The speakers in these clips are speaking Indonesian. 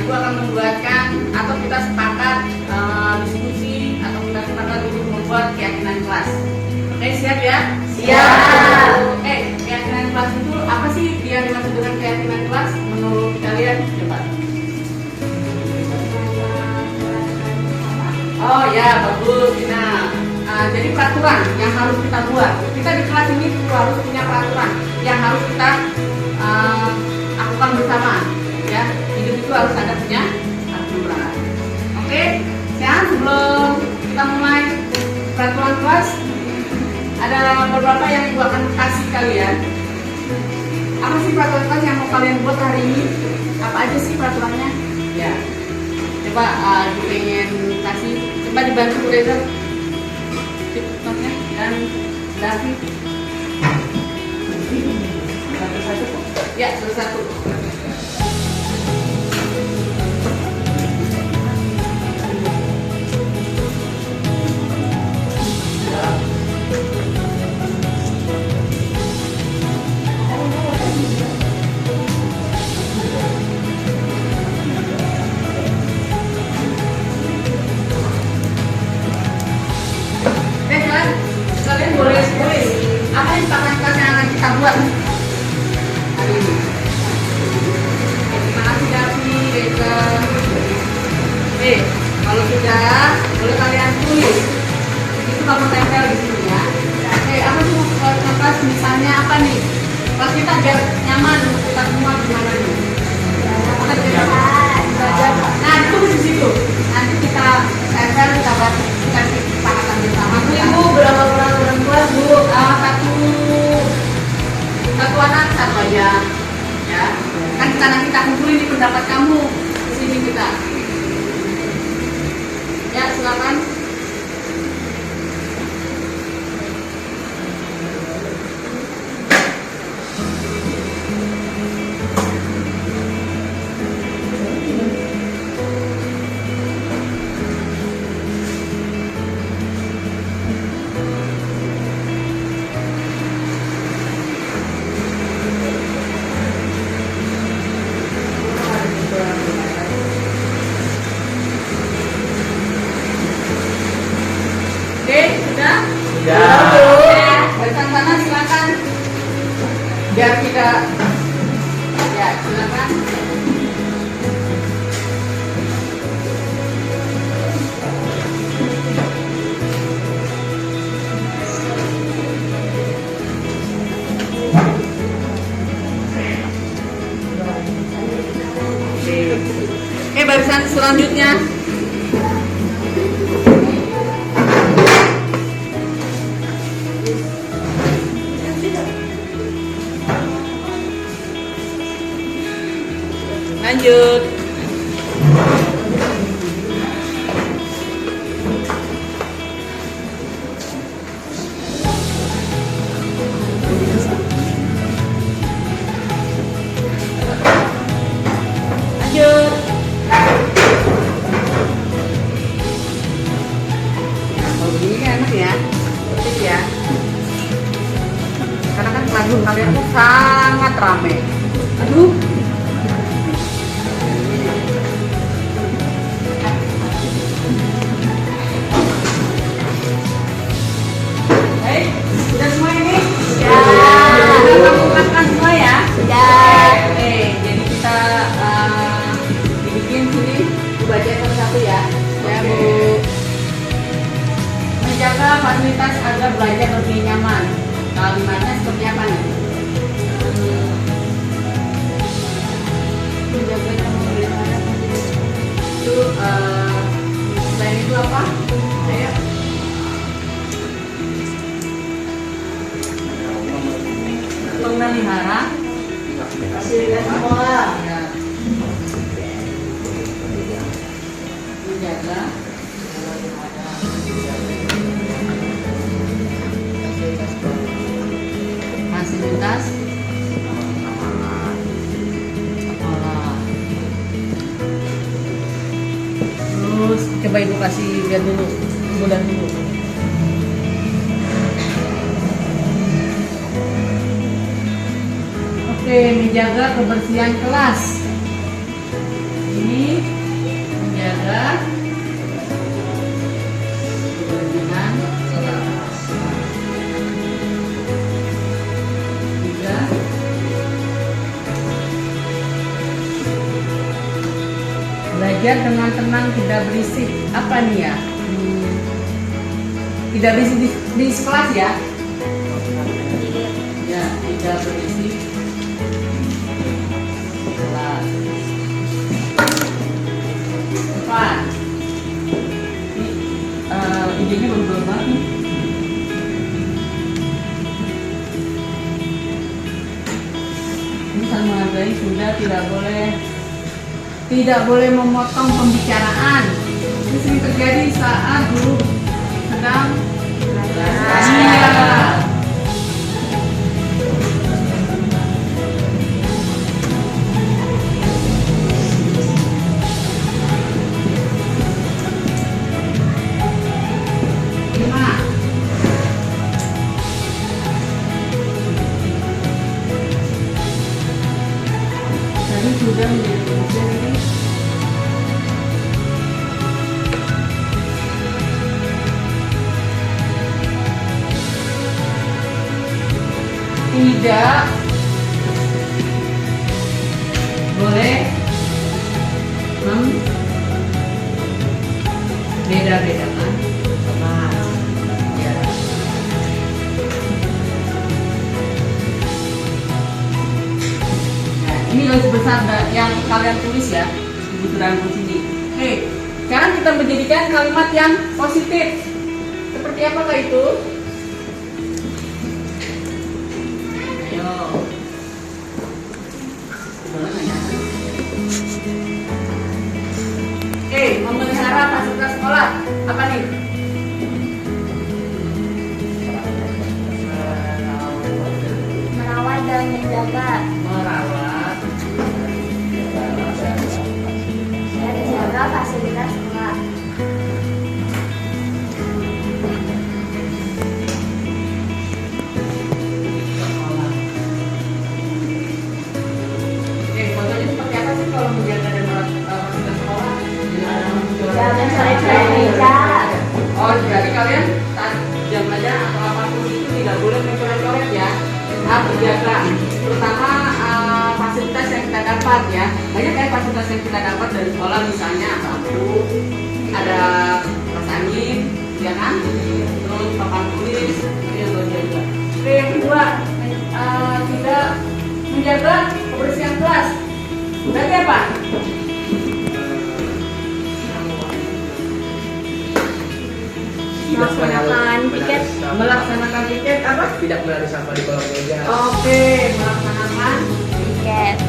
Ibu akan membuatkan atau kita sepakat diskusi atau kita sepakat untuk membuat keyakinan kelas. Oke, siap ya? Siap. Keyakinan kelas itu apa sih yang dimaksud dengan keyakinan kelas menurut kalian? Coba. Oh ya, bagus. Jadi peraturan yang harus kita buat. Kita di kelas ini harus punya peraturan yang harus kita lakukan bersama. Ya, hidup itu harus ada punya aturan. Oke, sekarang sebelum kita mulai peraturan kelas, ada beberapa yang ibu akan kasih kalian. Apa sih peraturan kelas yang mau kalian buat hari ini? Apa aja sih peraturannya? Ya, coba ibu ingin kasih. Coba dibantu Reza, tipsnya dan Davi. Satu-satu kok. Ya, satu-satu. Kalian boleh tulis apa yang peraturan yang akan kita buat hari ini. Terima kasih Davi, Reza. Kalau sudah, boleh kalian tulis. Itu kamu tempel di sini ya. Apa sih kelas misalnya apa nih? Kelas kita biar nyaman untuk kita semua gimana nih? Nah, itu di situ. Nanti kita tempel, kita buat kita sepakatan bersama. Ibu berapa orang kelas Bu? Satu anak satu aja. Ya. Kan kita nanti kumpulin di pendapat kamu di sini kita. Ya, silakan. Sana silakan. Biar kita ya silakan. Barisan selanjutnya. Lanjut. Lanjut. Kalau begini kan enak ya, tertib ya. Karena kan classroom kalian tuh sangat ramai. Aduh. Hei, sudah semua ini? Sudah. Sudah kamu makan semua ya? Sudah. Oke, jadi kita dibikin sini baca satu-satu ya. Ya Bu. Menjaga fasilitas agar belajar lebih nyaman. Kalimatnya seperti apa nih? Menjaga dan memelihara itu selain itu apa? Ayo. Memelihara fasilitas sekolah. Ya. Menjaga fasilitas sekolah. Terus coba ibu kasih lihat dulu, bulan dulu. Oke, menjaga kebersihan kelas. Ini menjaga kebersihan kelas. Belajar dengan tenang, tidak berisik. Apa nih ya? Tidak berisik di kelas ya? Ya, tidak berisik kelas. Depan. Ini idenya bagus banget nih. Ini saling menghargai, sudah tidak boleh memotong pembicaraan. Ini sering terjadi saat guru sedang belajar. Tadi sudah menjadi ini. Tidak boleh membeda-bedakan kelas. Ya. Nah, ini garis besar yang kalian tulis ya di buku rangkum sini. Oke, sekarang kita menjadikan kalimat yang positif. Seperti apakah itu? Memelihara fasilitas sekolah apa nih? Merawat dan menjaga. Merawat Dan menjaga fasilitas sekolah. Contohnya seperti apa sih kalau menjaga dan merawat fasilitas sekolah? Jangan sore-sore meja. Oh, jadi kalian saat jam belajar atau apapun itu tidak boleh mencoret-coret ya. Harus menjaga, terutama fasilitas yang kita dapat ya. Banyak ya fasilitas yang kita dapat dari sekolah, misalnya ada lampu, ada kipas angin, ya kan? Terus papan tulis, itu yang bagian juga. Oke, yang kedua, tidak menjaga kebersihan kelas. Berarti apa? Melaksanakan piket apa? Tidak menaruh sampah di kolong meja. Oke, melaksanakan Tiket.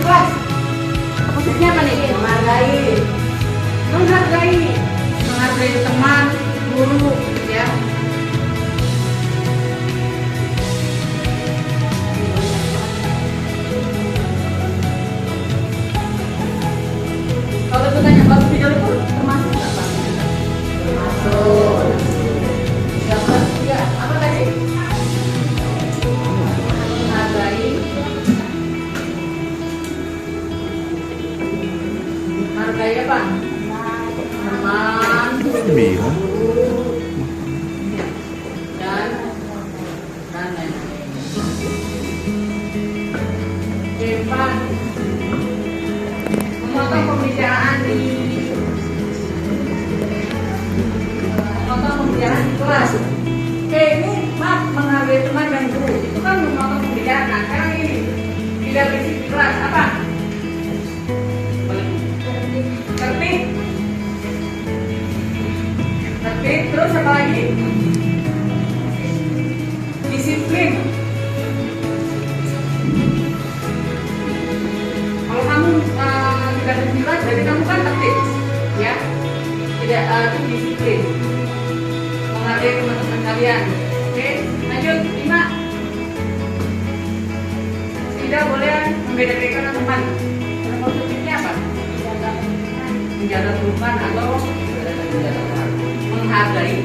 kelas. Maksudnya apa nih? Menghargai. Menghargai teman, guru, ya. Kalau bertanya, kalau video itu termasuk apa? Termasuk. Ya, apa tadi? Menghargai. Menghargai apa? Teman, Bilang. dan lain-lain. Depan memotong pembicaraan di kelas. Oke, ini maaf, menghargai teman dan guru itu kan memotong pembicaraan. Nah, sekarang ini tidak berisik di kelas apa? Tertib, terus apa lagi? Disiplin. Kalau kamu tidak berjilat, berarti kamu kan tertib, ya. Tidak disiplin. Menghargai teman-teman kalian. Oke, lanjut 5. Tidak boleh membeda-bedakan teman. Konsepnya apa? Menjaga kerukunan atau menghargai,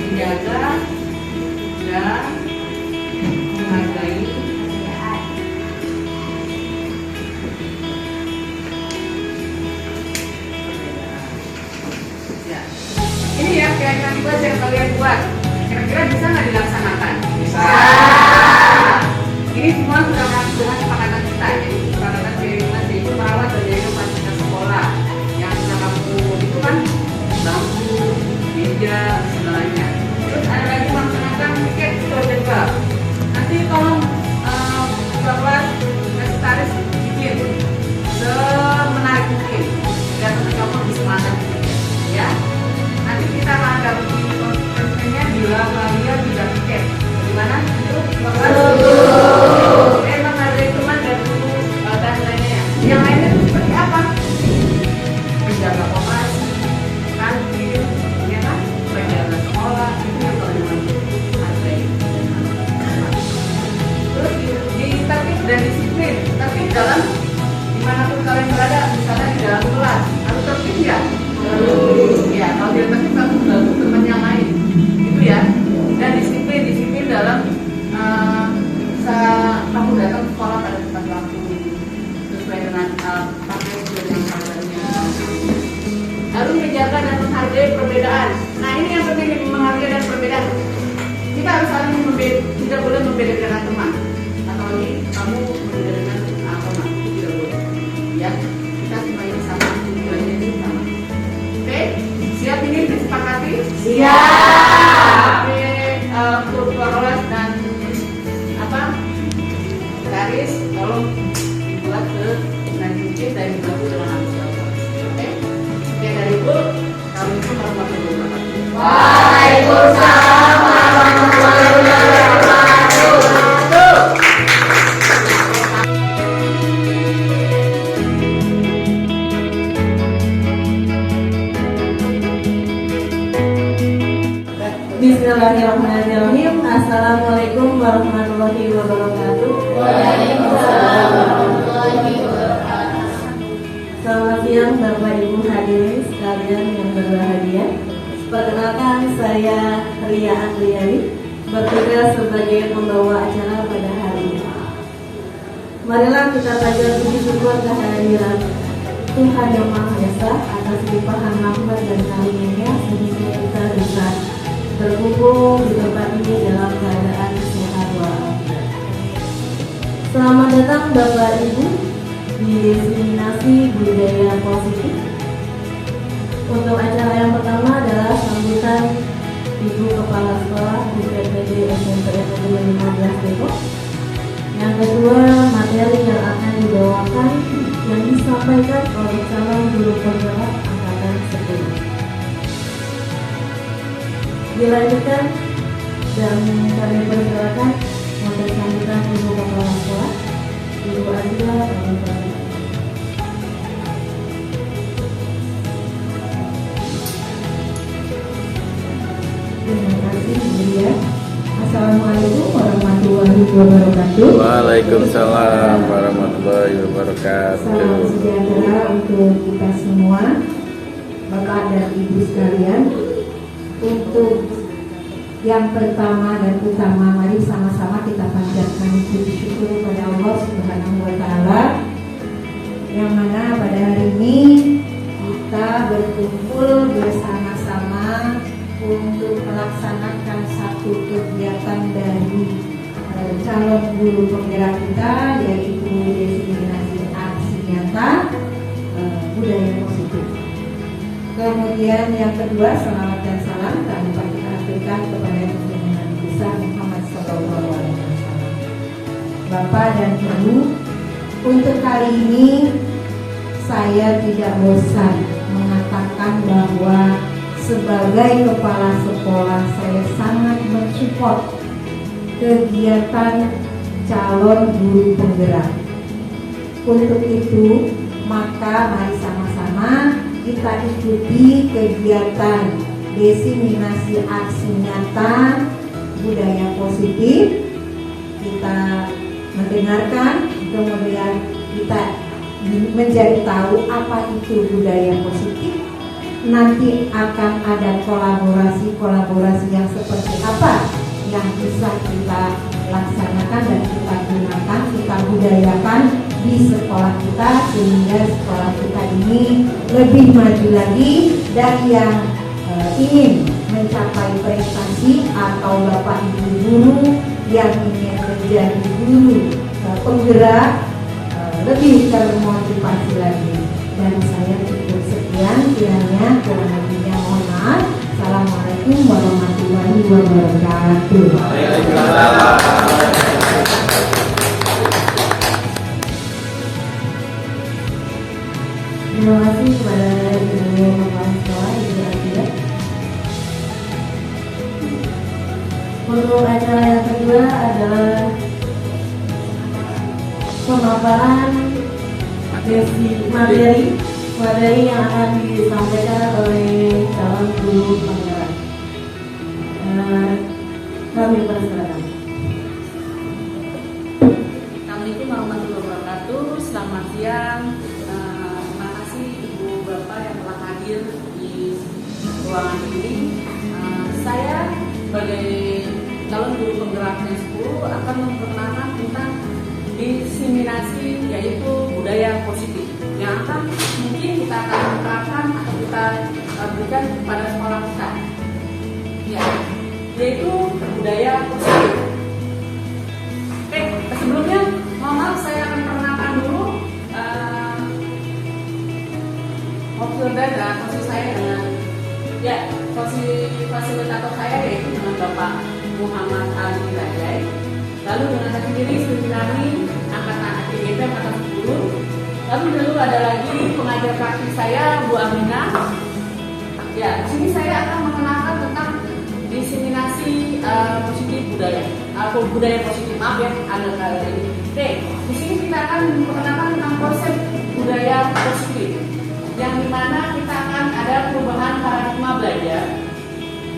menjaga dan menghargai ya. Ini ya kira-kira tugas yang kalian buat, kira-kira bisa nggak dilaksanakan? Bisa. Ini semua sudah masuk dengan kesepakatan kita. Jadi kesepakatan kiriman itu merawat dan jaga fasilitas sekolah. Yang sudah kamu itu kan bangku, meja, segalanya. Terus ada lagi melaksanakan tiket juga. Nanti tolong kelas sekretaris bikin semenarik mungkin biar teman kamu lebih semangat, ya. Nanti kita akan ada konferensinya bila kalian tidak tiket. Gimana? Itu kelas menghargai teman dan guru dan lainnya. Yang lainnya itu seperti apa? Menjaga koperasi, kantin, ya kan? Menjaga sekolah, itu yang paling hargai. Terus di tertib dan disiplin. Tertib dalam dimanapun kalian berada, misalnya di dalam kelas, harus tertib nggak? Ya, kalau dia tertib kamu ganggu teman yang lain, itu ya. Dan disiplin dalam kamu datang ke sekolah pada tepat waktu sesuai dengan pakai dengan kabarnya. Lalu menjaga dan menghargai perbedaan. Nah, ini yang penting, menghargai dan perbedaan. Kita harus saling tidak boleh membedakan teman. Atau lagi kamu membedakan agama, itu tidak boleh. Ya, kita semua ini sama, tujuannya ini sama. Oke, siap ini disepakati? Siap. Untuk kelas dan garis tolong dibuat ke nanti dan dibantu dengan halus. Oke, dari Ibu, Assalamualaikum warahmatullahi wabarakatuh. Waalaikumsalam warahmatullahi wabarakatuh. Bismillahirrahmanirrahim. Assalamualaikum warahmatullahi wabarakatuh. Waalaikumsalam warahmatullahi wabarakatuh. Selamat siang Bapak Ibu hadirin sekalian yang berbahagia. Perkenalkan, saya Ria Andriani, bertugas sebagai pembawa acara pada hari ini. Marilah kita panjatkan puji syukur kehadiran Tuhan Yang Maha Esa atas limpahan rahmat dan karunia sehingga kita bisa berkumpul di tempat ini dalam keadaan sehat walafiat. Selamat datang Bapak Ibu di Destinasi Budaya Positif. Untuk acara yang pertama adalah sambutan Ibu Kepala Sekolah UPPD SMP Negeri 15 Depok. Yang kedua, materi yang akan dibawakan yang disampaikan oleh calon guru penggerak angkatan 10. Dilanjutkan dan kami persilakan sambutan Ibu Kepala Sekolah, Ibu Adila, terima kasih Bu ya. Assalamualaikum warahmatullahi wabarakatuh. Waalaikumsalam warahmatullahi wabarakatuh. Salam sejahtera untuk kita semua, Bapak dan Ibu sekalian. Untuk yang pertama dan utama, mari sama-sama kita panjatkan puji syukur kepada Allah Subhanahu wa Ta'ala, yang mana pada hari ini kita berkumpul bersama-sama untuk melaksanakan satu kegiatan dari calon guru penggerak kita, yaitu diseminasi aksi nyata budaya positif. Kemudian yang kedua, selamat dan salam kami aturkan kepada junjungan besar Muhammad SAW. Bapak dan Ibu, untuk kali ini saya tidak bosan mengatakan bahwa sebagai kepala sekolah saya sangat mensupport kegiatan calon guru penggerak. Untuk itu, maka mari sama-sama kita ikuti kegiatan diseminasi aksi nyata budaya positif. Kita mendengarkan, kemudian kita menjadi tahu apa itu budaya positif. Nanti akan ada kolaborasi yang seperti apa yang bisa kita laksanakan dan kita gunakan, kita budayakan di sekolah kita, sehingga sekolah kita ini lebih maju lagi. Dan yang ingin mencapai prestasi atau Bapak Ibu guru yang ingin menjadi guru penggerak lebih termotivasi lagi. Dan saya cukup sekian, kiranya kurang lebihnya mohon maaf. Assalamualaikum warahmatullahi wabarakatuh. Terima kasih kepada Ibu Kepala Sekolah, Ibu Adila. Untuk acara yang kedua adalah pemaparan materi yang akan disampaikan oleh calon guru penggerak. Kami persilakan. Assalamualaikum warahmatullahi wabarakatuh. Selamat siang. Terima kasih Ibu Bapak yang telah hadir di ruangan ini. Saya sebagai calon guru penggerak yang 10 akan memperkenalkan tentang diseminasi, yaitu budaya positif yang akan mungkin kita akan terapkan atau kita berikan kepada sekolah kita, ya, yaitu budaya positif. Oke, sebelumnya mohon maaf, saya akan perkenalkan dulu posisi saya dengan posisi fasilitator saya, yaitu dengan Bapak Muhammad Ali Rajai. Lalu dengan saya sendiri studi kami angkatan ATGP angkatan 10. Lalu ada lagi pengajar praktis saya Bu Aminah. Ya, di sini saya akan mengenalkan tentang diseminasi positif budaya atau budaya positif, maaf ya, ada kali ini. Oke, di sini kita akan mengenalkan tentang konsep budaya positif, yang dimana kita akan ada perubahan paradigma belajar,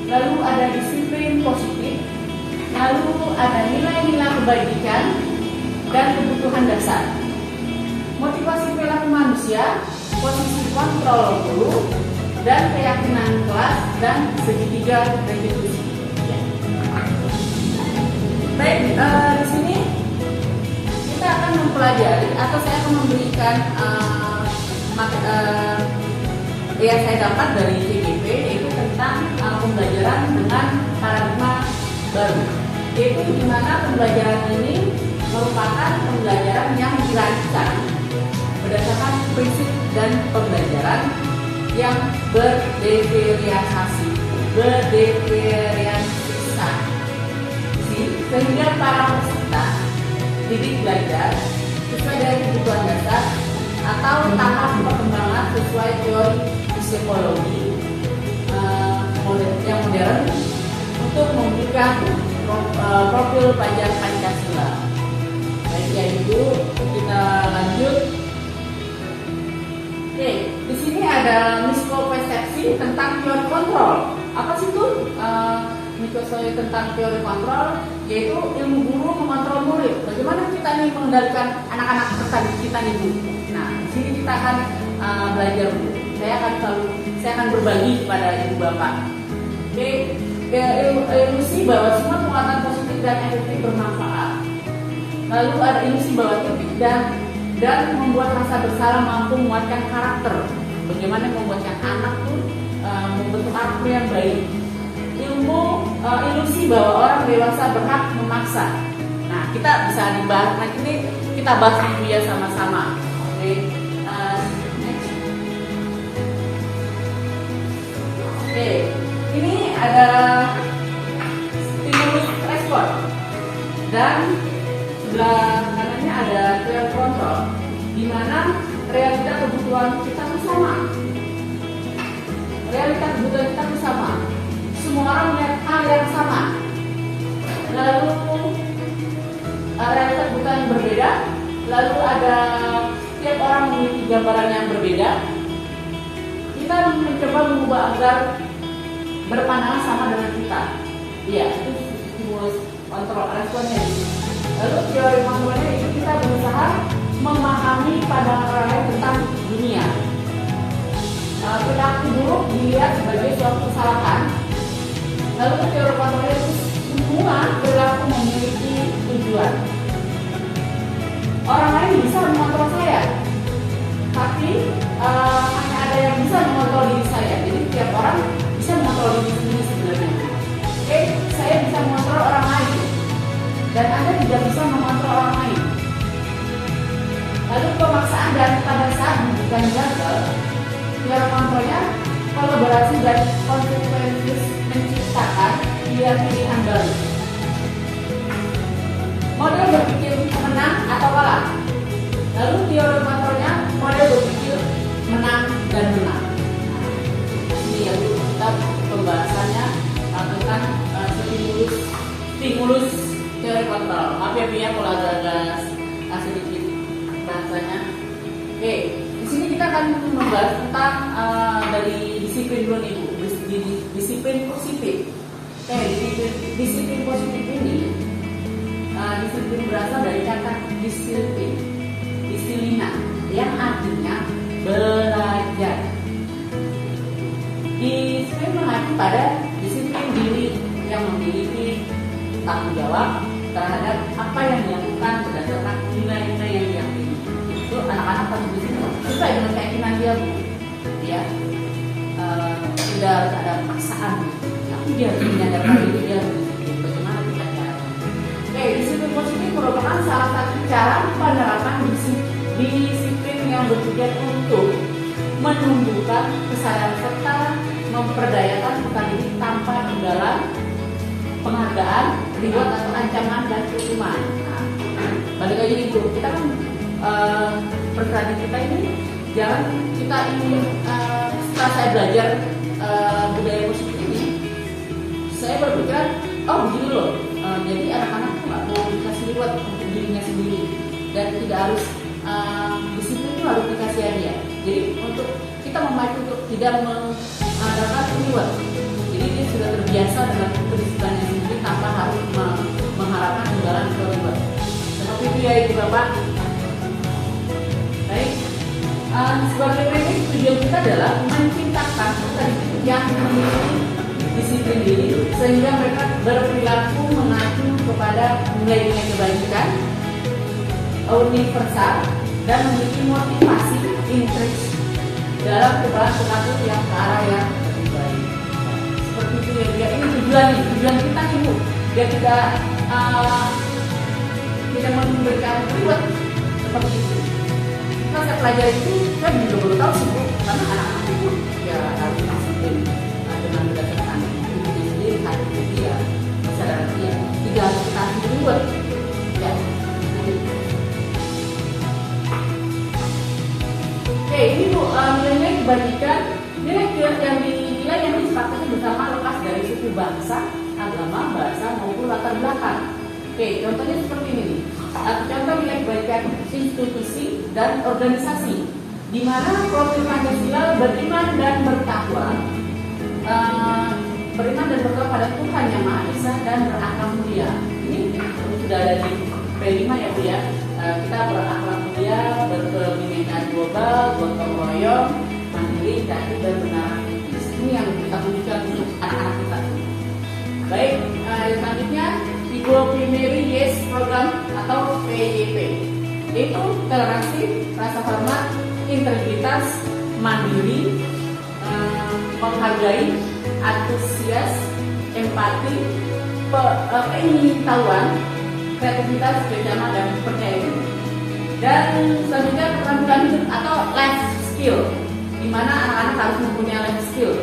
lalu ada disiplin positif, lalu ada nilai-nilai kebajikan dan kebutuhan dasar, motivasi perilaku manusia, posisi kontrol guru, dan keyakinan kelas, dan segitiga restitusi. Baik, di sini kita akan mempelajari atau saya akan memberikan yang saya dapat dari CGP, yaitu tentang pembelajaran dengan paradigma baru, yaitu di mana pembelajaran ini merupakan pembelajaran yang dirancang berdasarkan prinsip dan pembelajaran yang berdiferensiasi, sehingga para peserta didik belajar sesuai dari kebutuhan dasar atau tahap perkembangan sesuai teori psikologi yang modern untuk memberikan profil pelajar Pancasila. Baik ya Ibu, kita lanjut. Oke, di sini ada mispersepsi tentang teori kontrol. Apa sih itu? Mispersepsi tentang teori kontrol, yaitu ilmu guru mengontrol murid. Bagaimana kita nih mengendalikan anak-anak peserta kita nih Bu? Nah, di sini kita akan belajar Bu. Saya akan berbagi kepada Ibu Bapak. Oke, ilusi bahwa semua penguatan positif dan efektif bermanfaat. Lalu ada ilusi bahwa titik dan membuat rasa bersalah mampu menguatkan karakter. Bagaimana membuatkan anak tuh membentuk karakter yang baik. Ilusi bahwa orang dewasa berhak memaksa. Nah, kita bisa dibahas. Nah, ini kita bahas dulu ya sama-sama. Oke. Next. Oke. Ini ada stimulus respon dan sebelah kanannya ada teori kontrol, di mana realita kebutuhan kita bersama. Realita kebutuhan kita bersama. Semua orang melihat hal yang sama. Lalu realita kebutuhan yang berbeda. Lalu ada setiap orang memiliki gambaran yang berbeda. Kita mencoba mengubah agar berpandangan sama dengan kita. Iya, itu stimulus kontrol responnya. Lalu teori kontrolnya itu kita berusaha memahami pandangan orang lain tentang dunia. Perilaku buruk dilihat sebagai suatu kesalahan. Lalu teori kontrolnya itu semua perilaku memiliki tujuan. Orang lain bisa mengontrol saya, tapi hanya ada yang bisa mengontrol diri saya. Jadi tiap orang bisa mengontrol diri sendiri sebenarnya. Oke, saya bisa mengontrol orang lain, dan Anda tidak bisa mengontrol orang lain. Lalu pemaksaan dan pada saat bukan gagal, teori kontrolnya kolaborasi dan konsekuensi menciptakan pilihan baru. Model berpikir menang atau kalah. Lalu teori kontrolnya model berpikir menang dan menang. Ini yang kita pembahasannya tentang stimulus teori kontrol. Maaf ya Pia kalau agak sedikit bahasanya. Oke, di sini kita akan membahas tentang dari disiplin dulu nih Bu, disiplin positif. Oke, disiplin positif ini disiplin berasal dari kata disiplina yang artinya belajar. Disiplin mengacu pada disiplin diri yang memiliki tanggung jawab terhadap apa yang dilakukan berdasarkan nilai-nilai yang diyakini. Itu anak-anak pada di sini sesuai dengan keyakinan dia Bu. Ya, tidak harus ada paksaan, tapi dia harus menyadarkan diri dia harus disiplin. Bagaimana kita caranya? Oke, disiplin positif merupakan salah satu cara penerapan disiplin yang bertujuan untuk menumbuhkan kesadaran serta memperdayakan bukan diri tanpa imbalan, penghargaan, reward atau ancaman dan hukuman. Nah, balik lagi itu kita kan pertanyaan kita ini jangan kita ingin setelah saya belajar budaya positif ini, saya berpikir begini loh, jadi anak-anak tuh nggak mau dikasih reward untuk dirinya sendiri dan tidak harus disiplin itu harus dikasih hadiah. Jadi untuk kita memacu untuk tidak mengadakan reward. Jadi dia sudah terbiasa dengan kedisiplinannya sendiri tanpa harus mengharapkan imbalan atau reward. Seperti itu ya Ibu Bapak. Baik, sebagai prinsip tujuan kita adalah menciptakan yang memiliki disiplin diri sehingga mereka berperilaku mengacu kepada nilai-nilai kebaikan universal dan memiliki motivasi intrinsik dalam perubahan perilaku yang ke arah yang lebih baik. Seperti itu ya, dia ini tujuan kita nih Bu. Dia tidak memberikan reward seperti itu. Nah, saya pelajari itu saya juga baru tahu sih Bu, karena anak-anak itu ya harus disiplin dengan berdasarkan dirinya sendiri, hati dia, kesadaran dia. Tidak harus kita reward. Ya. Oke, ini Bu, nilai-nilai kebajikan, nilai yang dinilai yang disepakati bersama lepas dari suku bangsa, agama, bahasa maupun latar belakang. Oke, contohnya seperti ini nih. Contoh nilai kebaikan institusi dan organisasi, di mana profil Pancasila beriman dan bertakwa, pada Tuhan Yang Maha Esa dan berakhlak mulia. Ini sudah ada di P5 ya Bu ya. Kita berakhlak mulia, berkebinekaan global, gotong royong, mandiri, kreatif dan benar. Ini yang kita tunjukkan untuk anak-anak kita. Baik, selanjutnya Vigo Primary Yes Program atau PYP, yaitu toleransi, rasa hormat, integritas, mandiri, menghargai, antusias, empati, pengetahuan, kreativitas, kerjasama dan percaya diri. Dan selanjutnya keterampilan hidup atau life skill, di mana anak-anak harus mempunyai life skill.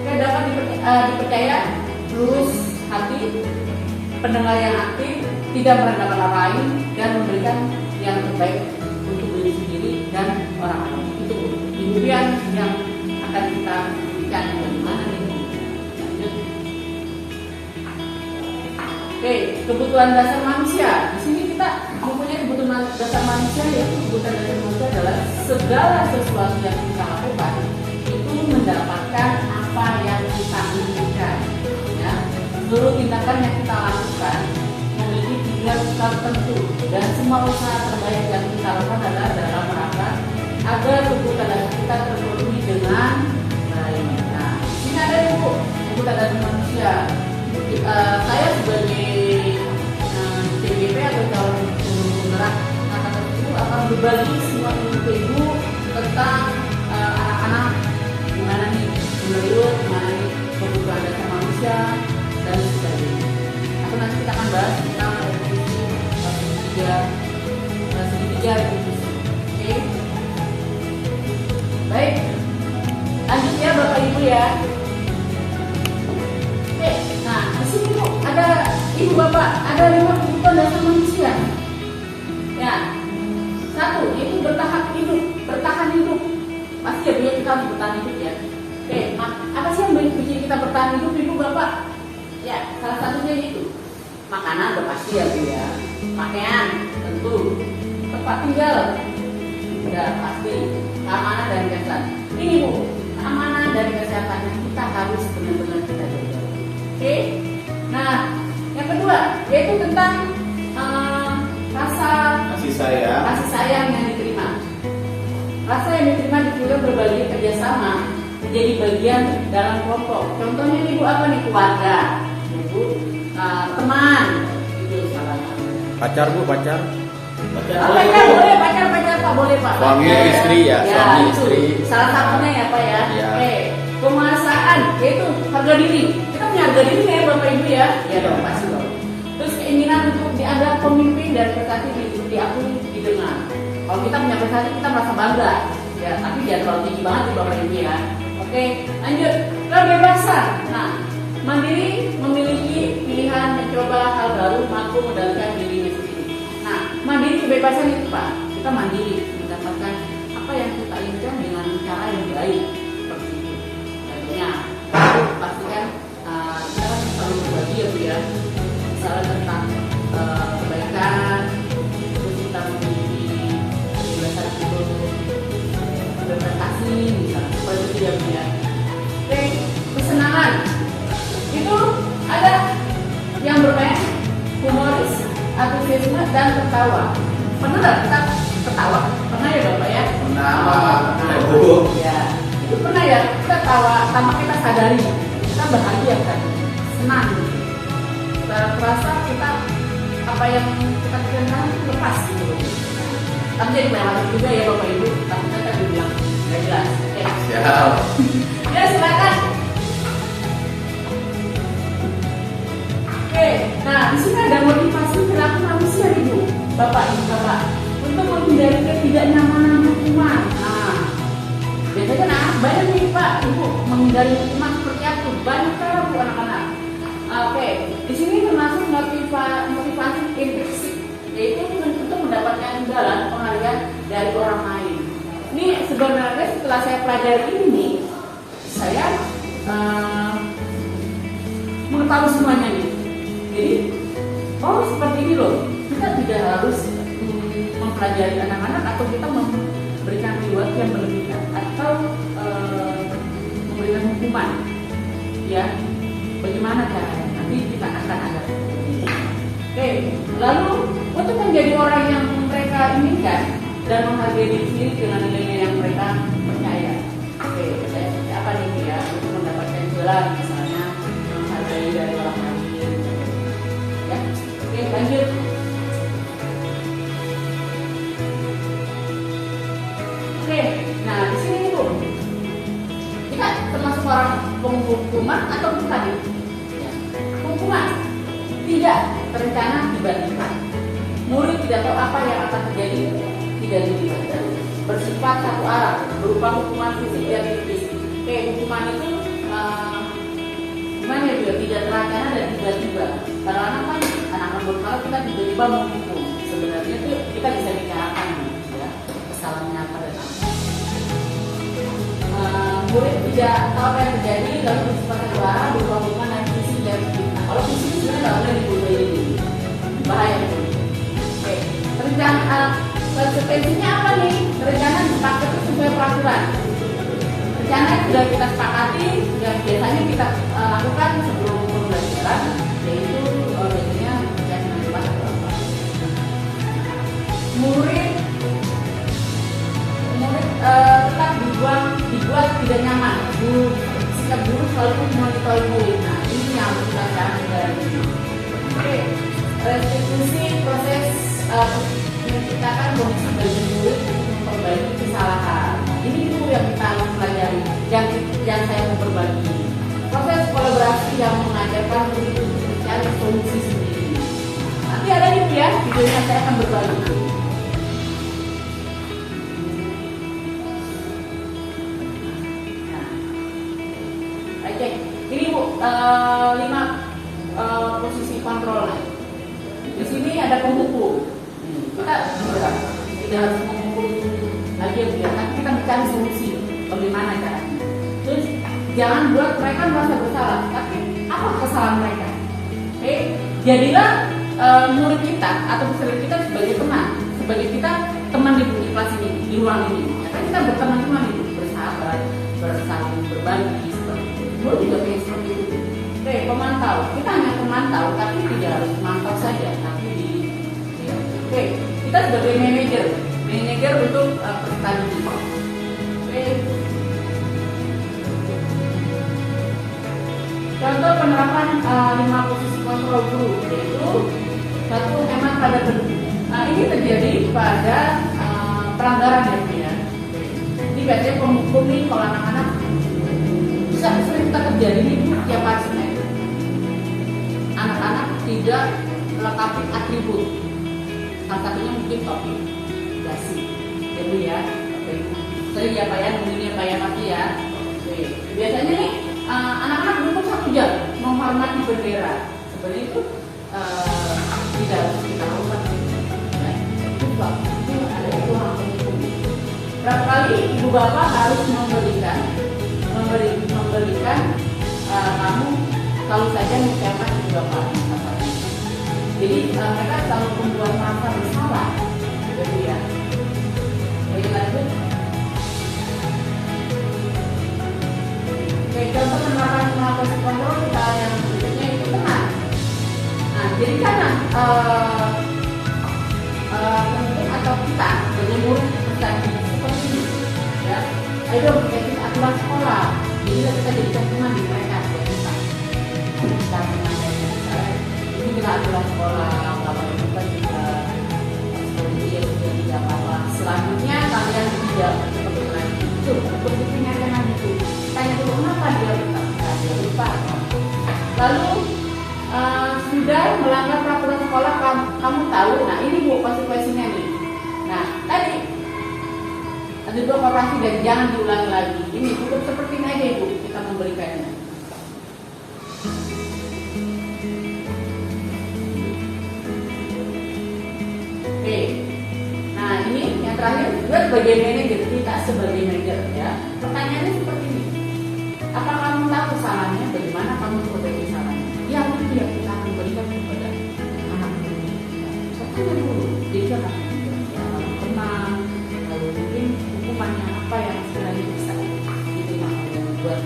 Dapat dipercaya, lurus hati, pendengar yang aktif, tidak merendahkan orang lain, dan memberikan yang terbaik untuk diri sendiri dan orang lain. Itu kemudian yang akan kita berikan bagaimana nih. Lanjut. Oke, kebutuhan dasar manusia. Di sini kita mempunyai kebutuhan dasar manusia, yaitu kebutuhan dasar manusia adalah segala sesuatu yang kita lakukan itu mendapatkan apa yang kita inginkan. Ya, seluruh tindakan yang kita lakukan memiliki tujuan tertentu dan semua usaha terbaik yang kita lakukan adalah dalam rangka agar kebutuhan dasar kita terpenuhi dengan baik. Nah, ini ada Bu, kebutuhan dasar manusia. Saya sebagai TGP atau calon penggerak anak tersebut akan berbagi semua ilmu tentang anak-anak, gimana nih menurut, gimana nih kebutuhan dasar manusia dan sebagainya. Atau nanti kita akan bahas tentang revisi segitiga revisi. Oke, baik, lanjut ya Bapak Ibu ya. Oke, nah di sini Bu ada Ibu Bapak, ada 5 kebutuhan dasar manusia. Ya, 1 yaitu bertahan hidup. Pasti ya Bu ya, kita harus bertahan hidup ya. Oke, apa sih yang bikin kita bertahan hidup Ibu Bapak? Ya, salah satunya itu makanan udah pasti ya Bu ya. Pakaian tentu, tempat tinggal udah pasti, keamanan dan kesehatan. Ini Bu, keamanan dan kesehatan yang kita harus benar-benar kita jaga. Oke, nah yang kedua yaitu tentang kasih sayang yang diterima. Rasa yang diterima dipilih berbagai kerjasama menjadi bagian dalam kelompok. Contohnya Ibu apa nih? Keluarga, Ibu, teman, itu salah satu. Pacar Bu, pacar. Pacar boleh, pacar Pak boleh Pak. Suami istri ya, suami istri. Salah satunya ya Pak ya. Ya. Oke, penguasaan yaitu harga diri. Kita punya harga diri ya Bapak Ibu ya. Ya dong pasti dong. Terus keinginan untuk dianggap pemimpin dan prestasi diakui, didengar. Kalau kita punya prestasi kita merasa bangga. Ya, tapi jangan terlalu tinggi banget ya Bapak Ibu ya. Oke, lanjut. Kebebasan. Nah, mandiri memiliki pilihan mencoba hal baru, mampu mengendalikan dirinya sendiri. Nah, mandiri kebebasan itu Pak. Kita mandiri mendapatkan apa yang kita inginkan dengan cara yang baik. Seperti itu. Contohnya, pastikan kita kan selalu berbagi ya Bu ya. Misalnya tentang kebaikan, terus kita memiliki kebebasan untuk berprestasi, misalnya seperti itu ya Bu ya. Oke, kesenangan itu ada yang bermain, humoris, antusiasme dan tertawa. Pernah nggak kita ketawa? Pernah ya Bapak ya? Pernah Bu. Ya, itu pernah ya kita tawa tanpa kita sadari, kita bahagia kan, senang. Terasa kita apa yang kita pikirkan lepas gitu. Tapi jadi banyak juga ya Bapak Ibu, tapi kita bilang nggak jelas. Oke. Siap. Ya silakan. Oke, nah di sini ada motivasi perilaku manusia Ibu, Bapak Ibu Bapak, untuk menghindari ketidaknyamanan hukuman. Nah, biasanya kan banyak nih Pak Ibu menghindari hukuman seperti apa? Banyak cara Bu anak-anak. Oke, di sini termasuk motivasi intrinsik, yaitu untuk mendapatkan imbalan penghargaan dari orang lain. Ini sebenarnya setelah saya pelajari ini, saya mengetahui semuanya nih. Jadi, oh seperti ini loh, kita tidak harus mempelajari anak-anak atau kita memberikan reward yang berlebihan atau memberikan hukuman, ya. Bagaimana caranya? Nanti kita akan ada. Oke, lalu untuk menjadi orang yang mereka inginkan dan menghargai diri sendiri dengan nilai yang mereka percaya. Oke, saya seperti apa nih ya untuk mendapatkan gelar misalnya menghargai dari orang lain. Ya, oke lanjut. Oke, nah di sini Bu, kita termasuk orang penghukuman atau bukan? Ya. Hukuman tidak terencana tiba-tiba. Murid tidak tahu apa yang akan terjadi, tidak dilihat. Bersifat satu arah, berupa hukuman fisik dan psikis. Oke, hukuman itu gimana ya juga tidak terencana dan tiba-tiba. Karena kan anak-anak berkala kita tiba-tiba menghukum. Sebenarnya itu kita bisa bicarakan, ya kesalahannya apa dan apa. Murid tidak tahu apa yang terjadi, lalu bersifat satu arah, berupa hukuman dan fisik dan psikis. Nah, kalau fisik sebenarnya nggak boleh dibodohi, bahaya itu. Oke, rencana konsekuensinya apa nih? Rencana disepakati sesuai peraturan. Rencana yang sudah kita sepakati, yang biasanya kita lakukan sebelum pembelajaran, yaitu biasanya rencana debat atau apa. Murid tetap dibuat tidak nyaman. Sikap guru selalu memonitori murid. Nah, ini yang harus kita cari dari ini. Oke, restitusi proses menciptakan kondisi bagi murid untuk memperbaiki kesalahan. Ini itu yang kita harus pelajari, yang saya mau berbagi. Proses kolaborasi yang mengajarkan murid untuk mencari solusi sendiri. Nanti ada itu ya, videonya saya akan berbagi. Oke, ini Bu, 5 posisi kontrol. Di sini ada penghukum. Kita tidak harus menghukum lagi ya, tapi kita mencari solusi bagaimana caranya. Terus jangan buat mereka merasa bersalah, tapi apa kesalahan mereka? Oke, jadilah murid kita atau peserta kita sebagai teman, sebagai kita teman di kelas ini, di ruang ini. Ya, kita berteman-teman itu, bersahabat, bersaling berbagi seperti itu. Murid juga pengen seperti itu. Oke, pemantau. Kita hanya pemantau, tapi tidak harus memantau saja, tapi oke, kita sebagai manajer untuk peserta didik. Oke. Contoh penerapan 5 posisi kontrol guru, yaitu 1. Hemat pada penduduk. Nah, ini terjadi pada pelanggaran ya. Ini biasanya penghukum nih kalau anak-anak sering kita terjadi ini tiap hari Senin. Anak-anak tidak melengkapi atribut. Salah satunya mungkin topi, dasi, jadi ya, sering ya Pak ya, nungguin ya Pak ya pasti ya. Oke. Biasanya nih anak-anak duduk 1 jam menghormati bendera. Sebenarnya itu tidak harus kita lakukan. Ya, itu ada itu orang penghukum. Berapa kali ibu bapak harus memberikan kamu selalu saja mengucapkan ibu bapak. Jadi mereka selalu membuat merasa bersalah, gitu ya. Jadi lanjut. Oke, contoh penerapan posisi kontrol kita yang berikutnya itu tenang. Nah, jadi karena pemimpin atau kita sebagai murid terjadi seperti ini, ya. Ayo dong kita aturan sekolah. Jadi kita jadikan teman di mereka, ya kita. Kita mengajarkan ini kita aturan sekolah, kalau kita juga seperti yang sudah tidak apa-apa. Selanjutnya kalian tidak kebetulan itu berpikirnya dengan itu. Tanya dulu kenapa dia lupa. Lalu sudah melanggar peraturan sekolah, kamu tahu. Nah ini Bu konsekuensinya nih. Nah tadi ada 2 operasi dan jangan diulangi lagi. Ini cukup seperti ini aja Ibu kita memberikannya. Oke, nah ini yang terakhir juga sebagai manajer, kita sebagai manajer ya. Pertanyaannya seperti ini, apa kamu tahu kesalahannya? Bagaimana kamu memperbaiki kesalahannya? Yang itu yang kita akan berikan kepada itu dari dulu. Jadi jangan tenang. Lalu mungkin hukumannya apa yang sekiranya bisa diterima oleh buat.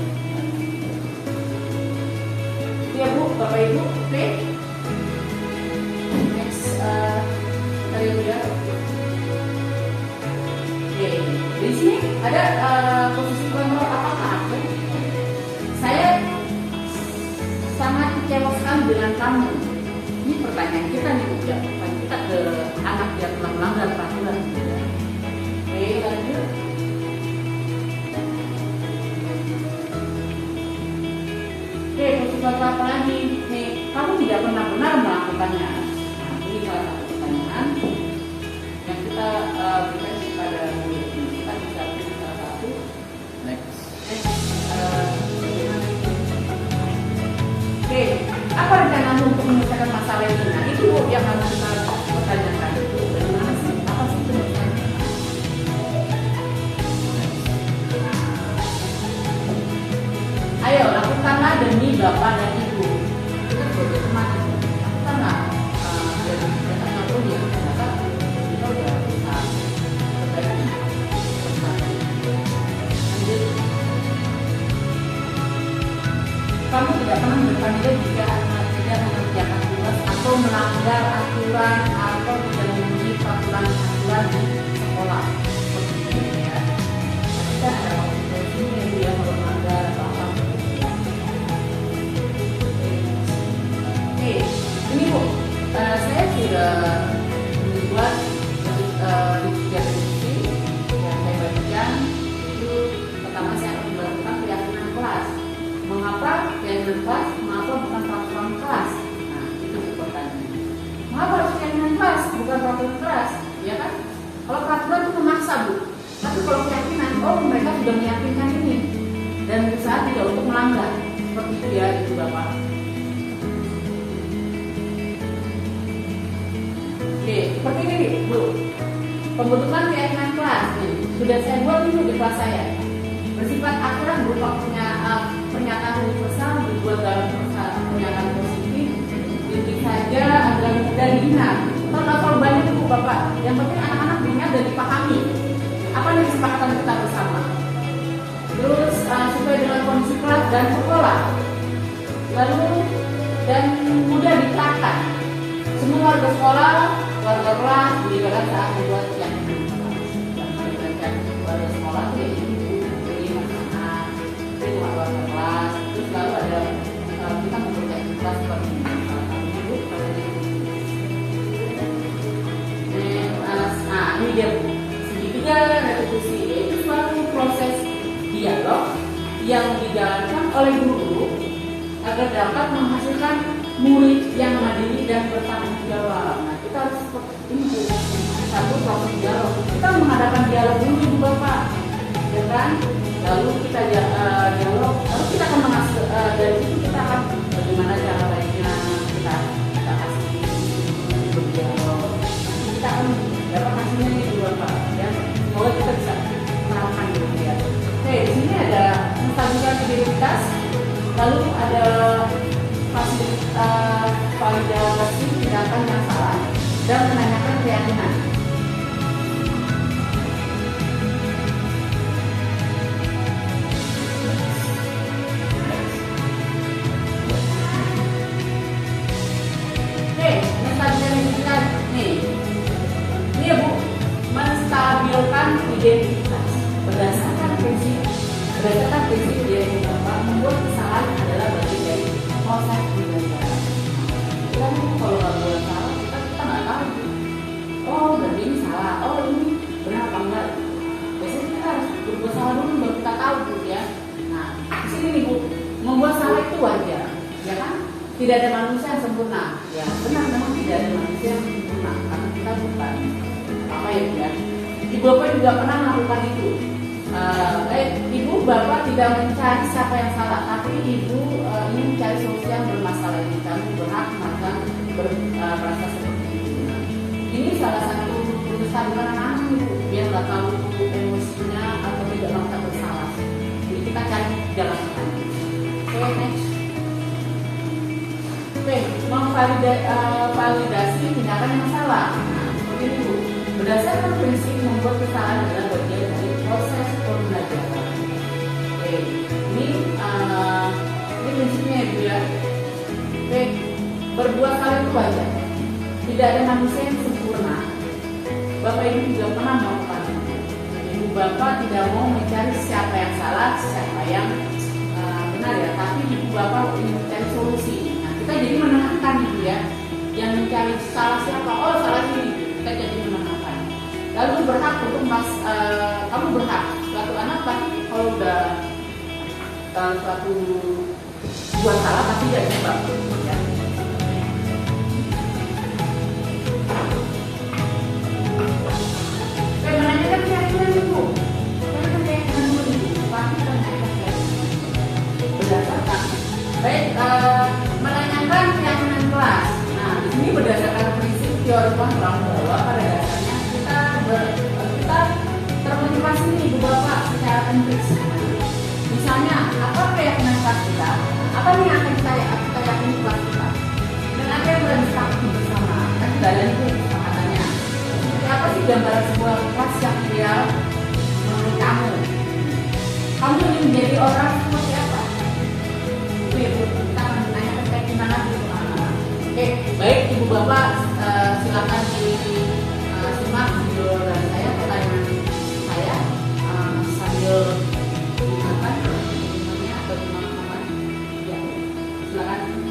Ya Bu, Bapak Ibu, oke. Next, dari dia. Oke, di sini ada posisi kontrol apakah aku? Saya sangat kecewa sekali dengan kamu. Ini pertanyaan kita nih, ucapan kita ke anak yang telah melanggar peraturan. Oke, lanjut. Oke, posisi apa lagi? Nih, kamu tidak pernah benar melakukannya. Nah, ini salah satu pertanyaan yang kita berikan kepada murid ini. Kita bisa beri salah satu. Next. Oke, apa rencanamu untuk menyelesaikan masalah ini? Nah, itu yang harus kita pertanyakan. Itu bagaimana sih? Apa sih penyelesaiannya? Ayo, lakukanlah demi Bapak dan Ibu. Kita sebagai teman, lakukanlah dari mereka tahu ya, ternyata kita udah bisa perbaiki. Lanjut. Kamu tidak pernah bertanggung jika anak tidak mengerjakan tugas atau melanggar aturan atau tidak memenuhi peraturan di sekolah. Seperti ini ya. Kita ada waktu ini yang dia kalau melanggar atau apa. Oke, ini Bu, saya sudah membuat tiga revisi yang saya bagikan. Itu pertama saya akan melakukan keyakinan kelas. Mengapa keyakinan kelas? Mengapa bukan peraturan kelas? Nah, itu pertanyaannya. Mengapa harus keyakinan kelas bukan peraturan kelas? Ya kan? Kalau peraturan itu memaksa Bu. Tapi kalau keyakinan, oh mereka sudah meyakinkan ini dan berusaha tidak untuk melanggar. Seperti itu ya, itu Bapak. Oke, seperti ini Bu. Pembentukan keyakinan kelas nih, sudah saya buat dulu di kelas saya. Bersifat aturan berupa pernyataan universal dibuat dalam pernyataan positif, titik saja agar dan diingat. Kalau terlalu banyak Bu Bapak, yang penting anak-anak diingat dan dipahami. Apa nih kesepakatan kita bersama? Terus supaya dengan kondisi kelas dan sekolah, lalu dan mudah diterapkan. Semua warga sekolah, warga kelas dilibatkan saat membuat yang melibatkan warga sekolah itu jadi masalah, itu warga kelas. Terus lalu ada kita membuat kelas seperti ini. Ini dia segitiga repetisi, yaitu suatu proses dialog yang dijalankan oleh guru agar dapat menghasilkan murid yang mandiri dan bertanggung jawab. Nah, kita harus seperti ini, satu proses dialog. Kita mengadakan dialog dulu Bapak, ya kan? Lalu kita dialog, lalu kita akan menghasil dari situ kita akan bagaimana cara baiknya kita kasih berdialog. Kita akan dapat hasilnya gitu Bapak, ya. Semoga kita bisa menerapkan gitu ya. Oke, di sini ada menstabilkan identitas, lalu ada validasi tindakan yang salah dan menanyakan keyakinan. Oke, menstabilkan identitas nih. Ini ya Bu, menstabilkan identitas berdasarkan prinsip identitas membuat kesalahan adalah bagian dari proses pembelajaran. Kita kalau nggak buat salah, kita nggak tahu. Oh, berarti ini salah. Oh, ini benar apa enggak? Biasanya kita harus berbuat salah dulu baru kita tahu Bu ya. Nah, di sini nih Bu, membuat salah itu wajar, ya kan? Tidak ada manusia yang sempurna. Ya, benar memang tidak ada manusia yang sempurna karena kita bukan apa ya. Ibu Bapak juga pernah melakukan itu. Ibu Bapak tidak mencari siapa yang salah, tapi Ibu ingin mencari solusi yang bermasalah ini. Kamu berhak melakukan merasa seperti itu. Ini salah satu keputusan anak-anak Ibu, biar nggak tahu emosinya atau tidak merasa bersalah. Jadi kita cari jalan tengah. Oke, next. Oke, memvalidasi tindakan yang salah. Berdasarkan prinsip membuat kesalahan adalah bagian dari proses pembelajaran. Oke, ini prinsipnya ya Bu ya. Oke, berbuat salah itu wajar. Tidak ada manusia yang sempurna. Bapak Ibu juga pernah melakukan. Ibu Bapak tidak mau mencari siapa yang salah, siapa yang benar ya, tapi Ibu Bapak ingin mencari solusi. Nah, kita jadi menenangkan Ibu ya. Yang mencari salah siapa? Oh, salah ini. Kita jadi menenangkan. Lalu berhak untuk kamu berhak. Suatu anak pasti kalau udah suatu buat salah tapi tidak sebab ya. Saya menanyakan keyakinan Ibu. Saya keyakinan Ibu. Pasti menanyakan keyakinan. Berdasarkan. Baik, menanyakan keyakinan kelas. Nah, ini berdasarkan prinsip teori kontrol bahwa pada dasarnya kita termotivasi nih Ibu Bapak secara empiris. Misalnya, apa keyakinan kelas kita? Apa nih yang akan kita yakini kelas kita? Dan apa yang berani disepakati bersama? Kan dalam itu kesepakatannya. Seperti apa sih gambaran sebuah kelas yang ideal menurut kamu? Kamu ingin menjadi orang seperti apa? Kita akan menanyakan keyakinan lagi. Oke, baik Ibu Bapak, silakan disimak video dari saya, pertanyaan saya sambil dimakan minumannya atau dimakan. Ya, silakan.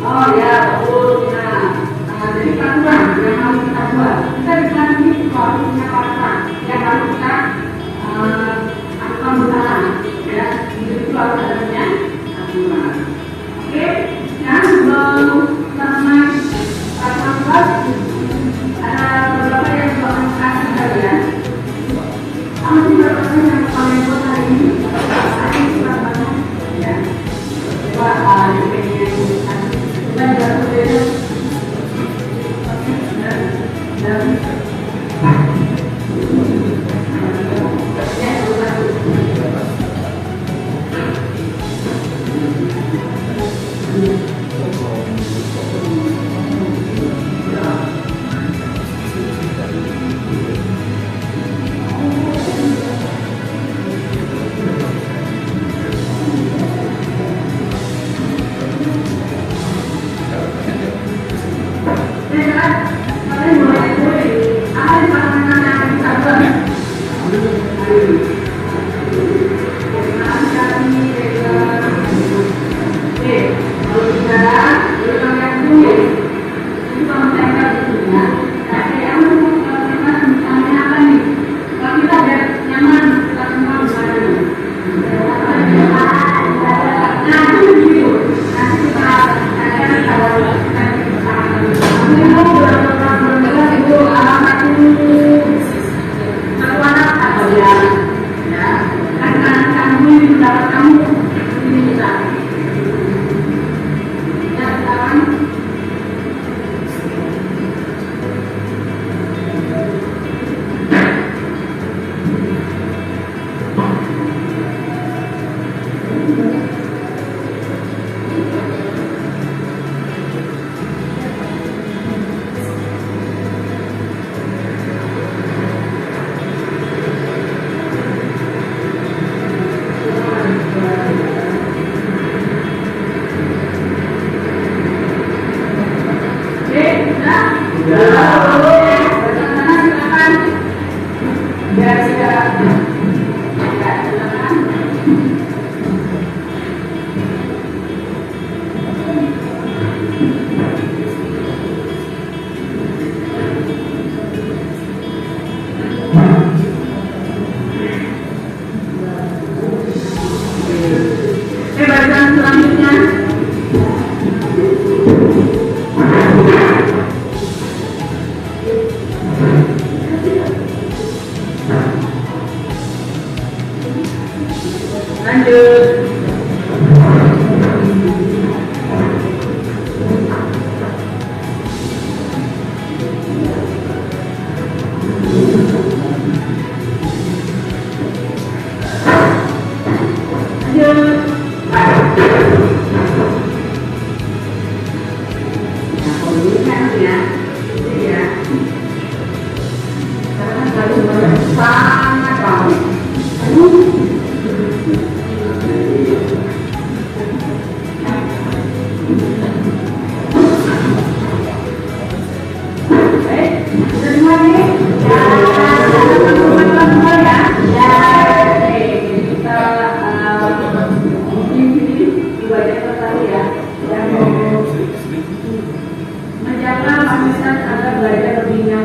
Oh ya, betul. Nah, jadi peraturan yang harus kita buat. Kita di kelas ini harus punya peraturan yang harus kita lakukan bersama. Ya, itu harus adanya aturan. Oke, sekarang sebelum selesai peraturan kelas, ada beberapa yang juga akan kasih kalian. Apa sih peraturan yang paling buat hari ini? Ada surat mana? Ya, coba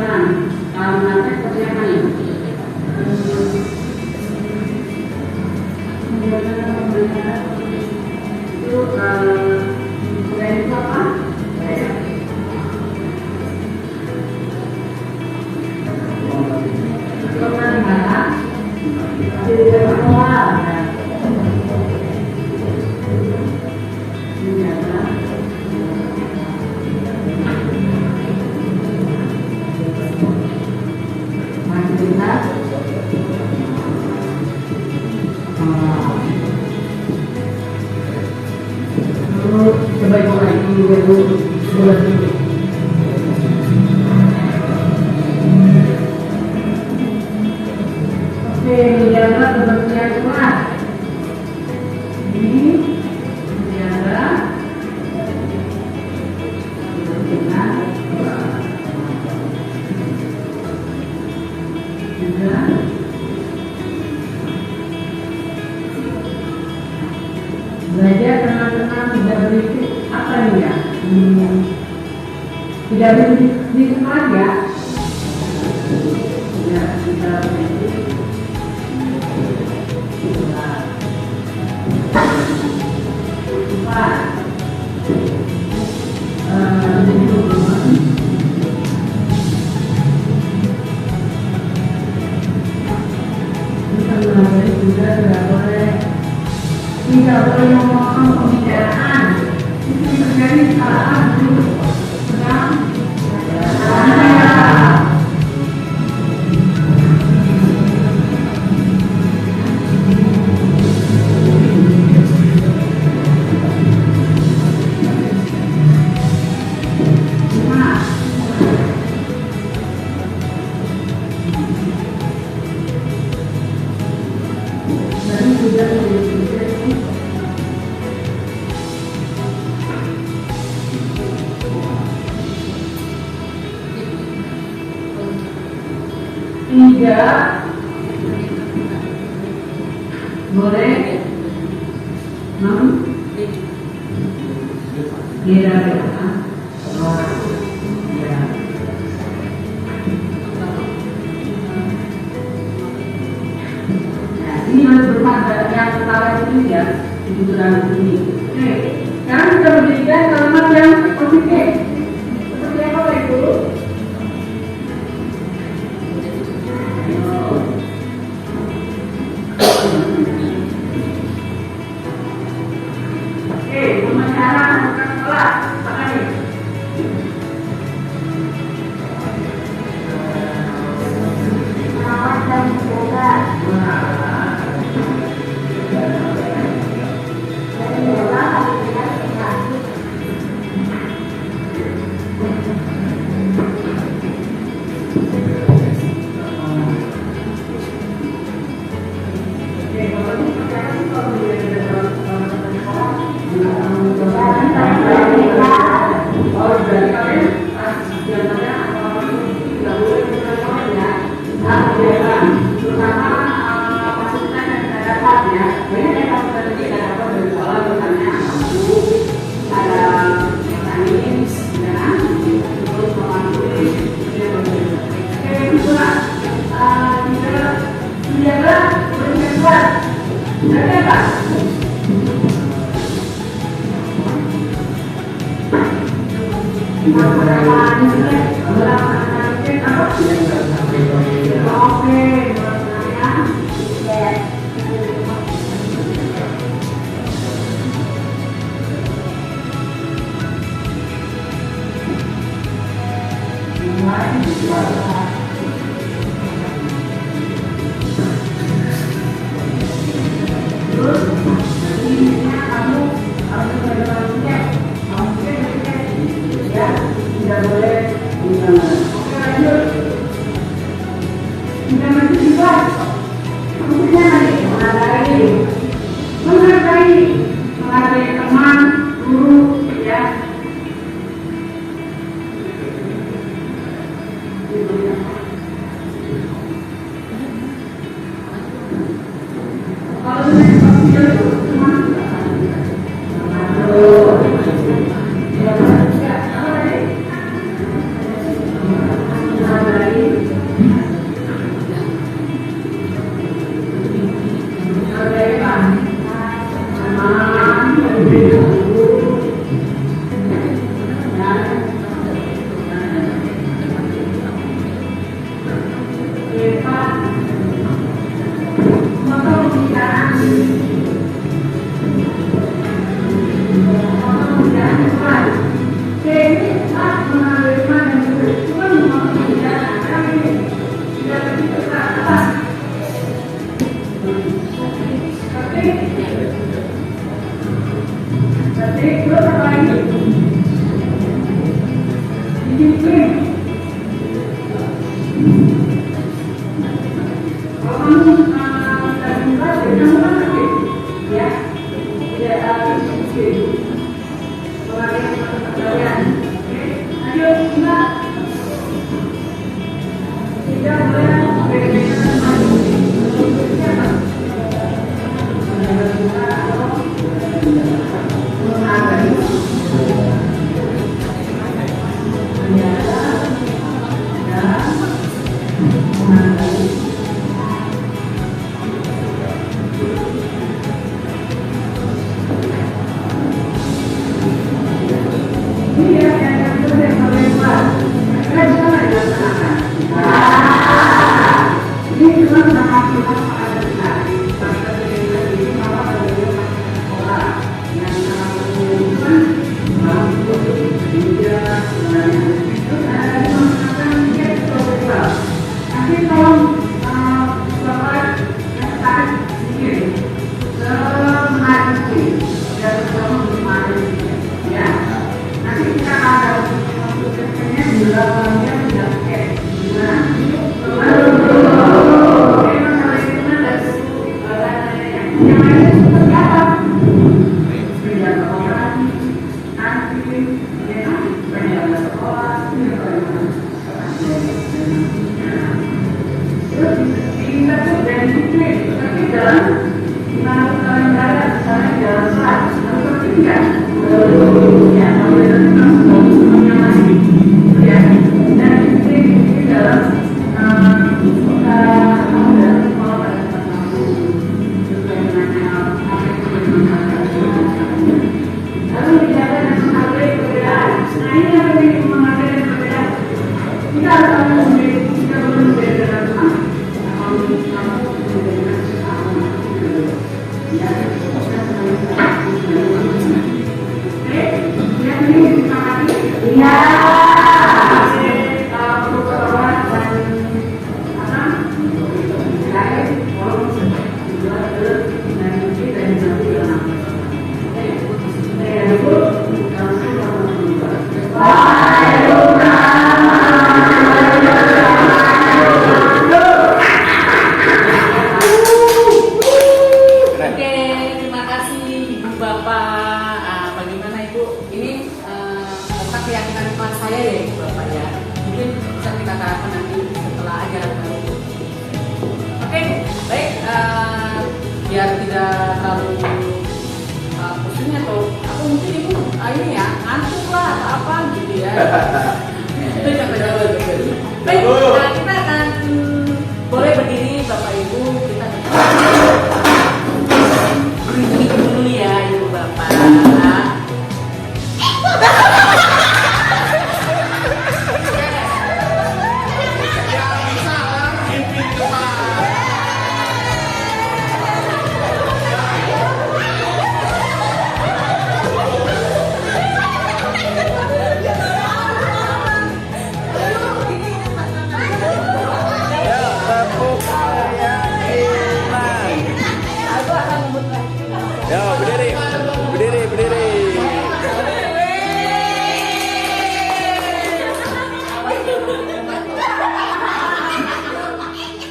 Jangan karena seperti apa nih? Itu budaya itu apa? Pemelihara di sekolah. Coba ibu lagi dulu sebelah sini. Oke, menjaga kebersihan kelas. Ini menjaga kebersihan kelas. Juga belajar tenang-tenang, tidak berisik. Apa nih ya? Tidak berisik di kelas ya? Ya, tidak berisik. Tidak boleh memotong pembicaraan. Itu terjadi kesalahan dulu. Sedang tidak boleh kira-kira ini harus berpada yang pertama ini ya di dalam ini. Oke, sekarang kita menjadikan kalimat yang positif. Seperti apa itu? biar tidak terlalu pusing atau mungkin ibu ini ya ngantuk lah atau apa gitu ya. Itu jangan baik, kita akan boleh berdiri bapak ibu, kita berdiri dulu ya ibu bapak. Berdiri.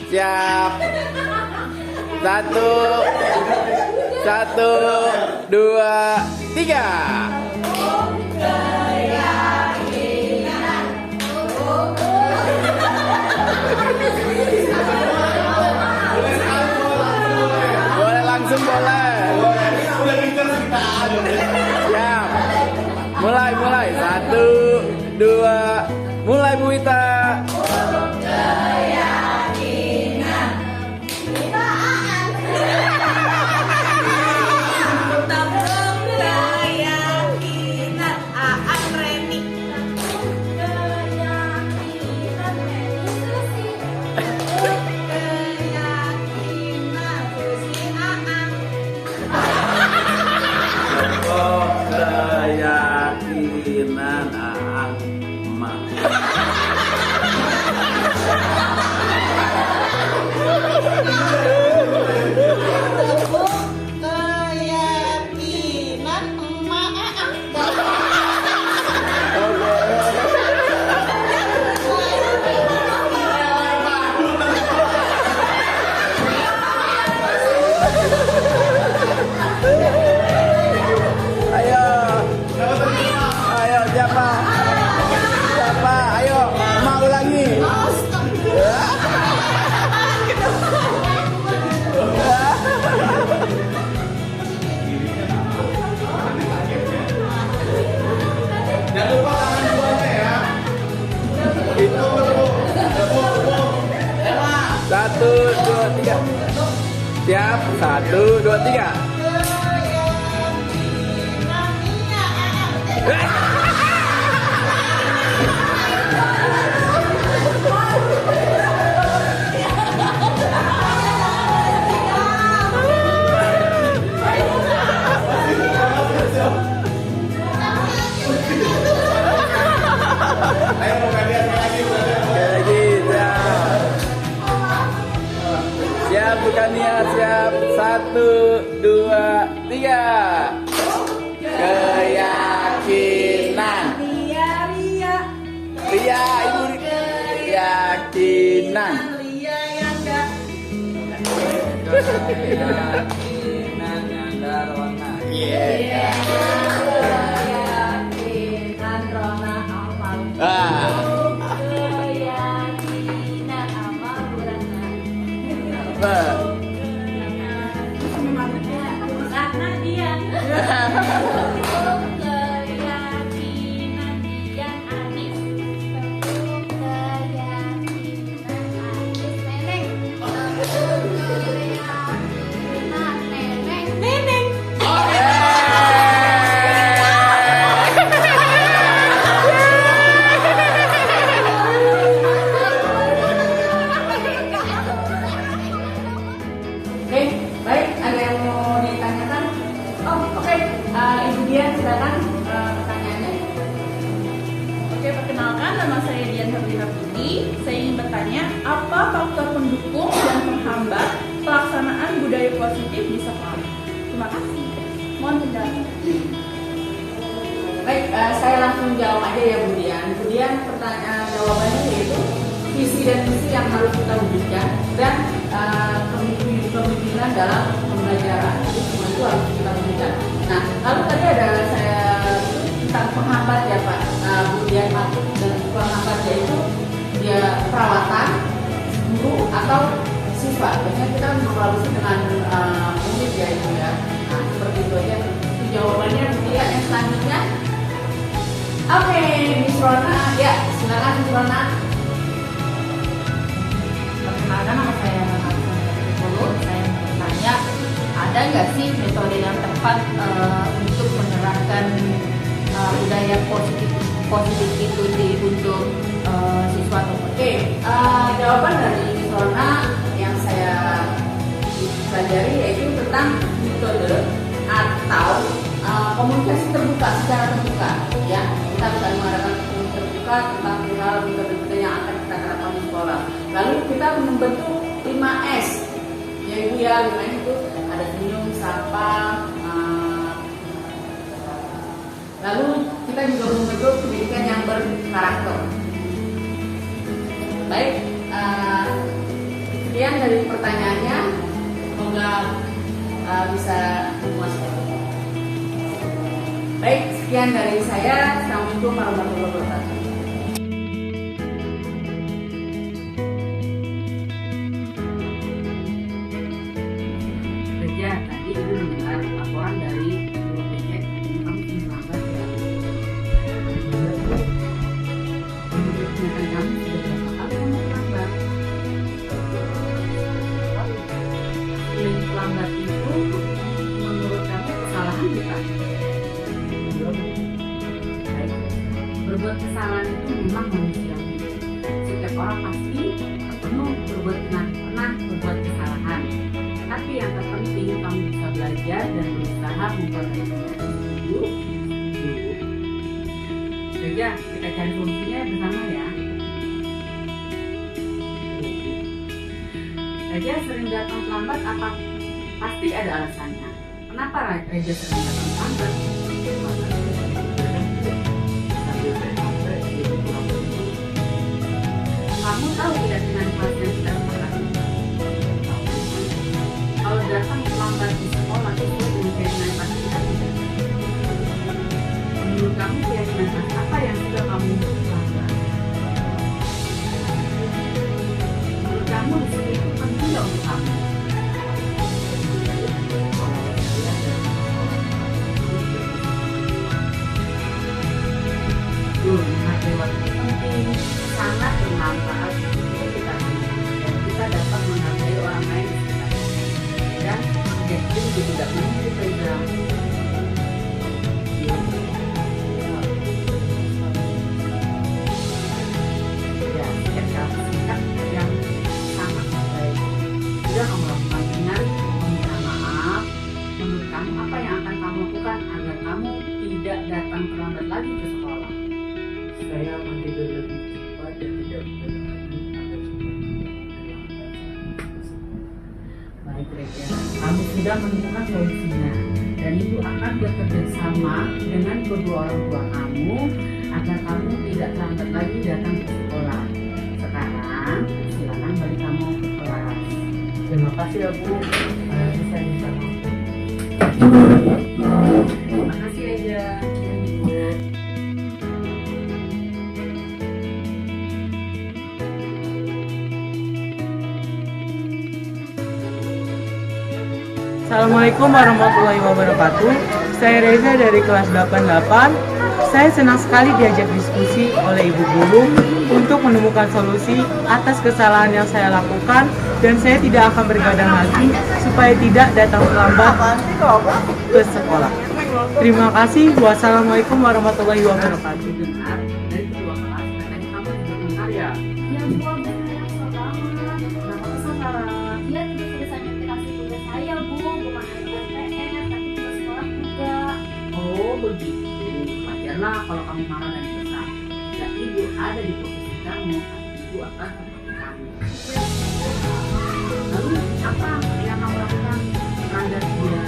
Siap. Satu, dua, tiga. Boleh langsung boleh. Siap. Mulai. 1, 2, mulai Bu Wita. Keyakinan Aang emak. Keyakinan emak Aang. Satu, dua, tiga. Siap. Satu, dua, tiga. Siap, bukan niat, siap. Satu, dua, tiga. Keyakinan. Ria, ibu. Keyakinan. Keyakinan yang darwana. Yeah. Oke, baik. Ada yang mau ditanyakan? Oke. Ibu Dian, silakan pertanyaannya. Oke, perkenalkan, nama saya Dian Herlina Putri. Saya ingin bertanya, apa faktor pendukung dan penghambat pelaksanaan budaya positif di sekolah? Terima kasih. Mohon penjelasan. Baik, saya langsung jawab aja ya Bu Dian. Bu Dian, jawabannya yaitu visi dan misi yang harus kita wujudkan dan kepemimpinan dalam pembelajaran. Jadi semua itu harus kita wujudkan. Nah, lalu tadi ada saya tentang penghambat ya Pak Bu Dian, dan penghambat yaitu dia perawatan, guru atau siswa. Biasanya kita berkolaborasi dengan murid ya itu ya. Nah, seperti itu aja. Itu jawabannya Bu Dian. Yang selanjutnya, oke, Miss Rona, ya silakan Miss Rona. Perkenalkan, nama saya Natasha Polo. Saya mau bertanya, ada nggak sih metode yang tepat untuk menerapkan budaya positif itu untuk siswa atau Oke, jawaban dari Miss Rona yang saya pelajari yaitu tentang metode atau komunikasi terbuka secara terbuka ya. Kita bisa mengadakan komunikasi terbuka tentang hal metode yang akan kita terapkan di sekolah. Lalu kita membentuk 5S ya Ibu ya. 5S itu ada senyum, sapa, lalu kita juga membentuk pendidikan yang berkarakter. Baik, sekian dari pertanyaannya, semoga bisa memuaskan. Baik, sekian dari saya. Assalamualaikum warahmatullahi wabarakatuh. kerja? Tadi ibu mendengar laporan dari guru BK, kamu terlambat ya. Ternyata kamu sudah berapa kali kamu terlambat? Yang terlambat itu menurut kamu kesalahan bukan? Baik. Berbuat kesalahan itu memang manusiawi. Setiap orang pasti pernah berbuat kesalahan. Tapi yang terpenting kamu bisa belajar dan berusaha memperbaikinya. Setuju? Saja kita cari solusinya bersama ya. Raja sering datang terlambat, apa pasti ada alasannya. Kenapa Raja sering datang terlambat? Kamu tahu tidak dengan kelas yang tidak terlalu? Kalau datang terlambat di sekolah itu keyakinan pasti tidak. Menurut kamu keyakinan apa yang sudah kamu lakukan? Menurut kamu di sini itu penting nggak untuk kamu? Menghargai waktu penting, sangat bermanfaat untuk kita dan kita dapat menghargai tidak mungkin, Reza. Ya, sikap yang sangat baik. Sudah kamu lakukan dengan meminta maaf. Menurut kamu apa yang akan kamu lakukan agar kamu tidak datang terlambat lagi ke sekolah? Saya akan tidur lebih cepat dan tidak begadang lagi agar supaya Baik, Reza. Kamu sudah menemukan solusinya, dan ibu akan bekerja sama dengan kedua orang tua kamu agar kamu tidak terlambat lagi datang ke sekolah. Sekarang silakan balik kamu ke kelas. Terima kasih ya Bu. Saya minta maaf. Terima kasih, Reza. Assalamualaikum warahmatullahi wabarakatuh. Saya Reza dari kelas 88. Saya senang sekali diajak diskusi oleh Ibu Guru untuk menemukan solusi atas kesalahan yang saya lakukan, dan saya tidak akan bergadang lagi supaya tidak datang terlambat ke sekolah. Terima kasih. Wassalamualaikum warahmatullahi wabarakatuh. Dengar dari kedua kelas katanya kamu juga berkarya. Ya Bu, aku kesal banget. Kenapa kesal, Sarah? Dia tidak tulisannya aplikasi tugas saya Bu, bukan hanya tugas PS, tapi tugas sekolah juga. Oh begitu. Wajarlah kalau kamu marah dan kesal. Dan ibu ada di posisi kamu, ibu akan seperti kamu. Lalu apa yang kamu lakukan terhadap dia?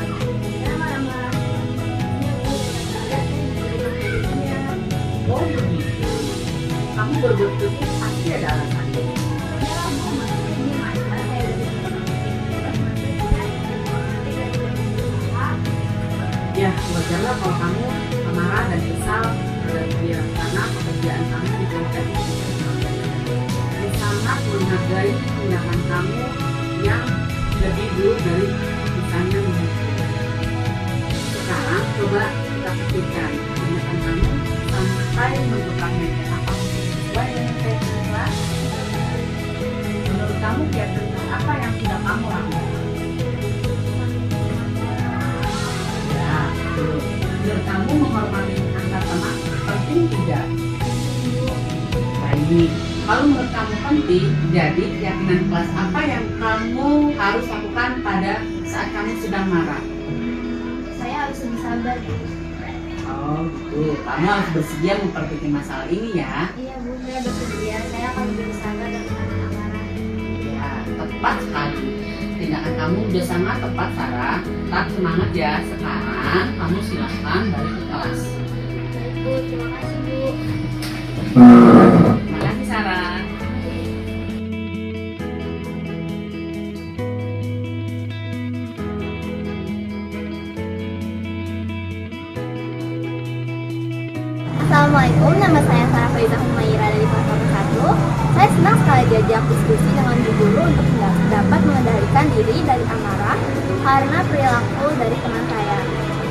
Saya marah-marah. Iya Bu, saya juga Oh begitu. Kamu berbuat begitu pasti ada alasannya. Ya Bu, maksudnya ini masalah saya udah terus maksudnya tidak berusaha. Ya wajarlah kalau kamu marah dan kesal terhadap dia karena pekerjaan kamu diberikan itu. Saya sangat menghargai tindakan kamu yang lebih dulu dari misalnya sekarang coba kita pikirkan tindakan kamu sampai membuka meja apa sesuai dengan kriteria. Menurut kamu kira-kira apa yang sudah kamu lakukan? Ya, betul. Menurut kamu menghormati antar teman penting tidak? Baik. Kalau menurut kamu penting, jadi keyakinan kelas apa yang kamu harus lakukan pada saat kamu sedang marah? Saya harus lebih sabar Bu. Oh gitu. Kamu harus bersedia memperbaiki masalah ini ya. Iya Bu, saya bersedia. Saya akan lebih sabar dan menahan amarah. Ya, tepat sekali. Tindakan kamu sudah sangat tepat, Sarah. Tetap semangat ya. Sekarang kamu silahkan balik ke kelas. Baik Bu, terima kasih Bu. Terima kasih, Sarah. Assalamualaikum, nama saya Sarah Faiza Humaira dari kelas 1. Saya senang sekali diajak diskusi dengan Bu Guru untuk dapat mengendalikan diri dari amarah karena perilaku dari teman saya.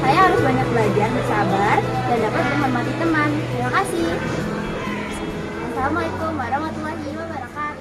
Saya harus banyak belajar, bersabar, dan dapat menghormati teman. Terima kasih. Assalamualaikum warahmatullahi wabarakatuh.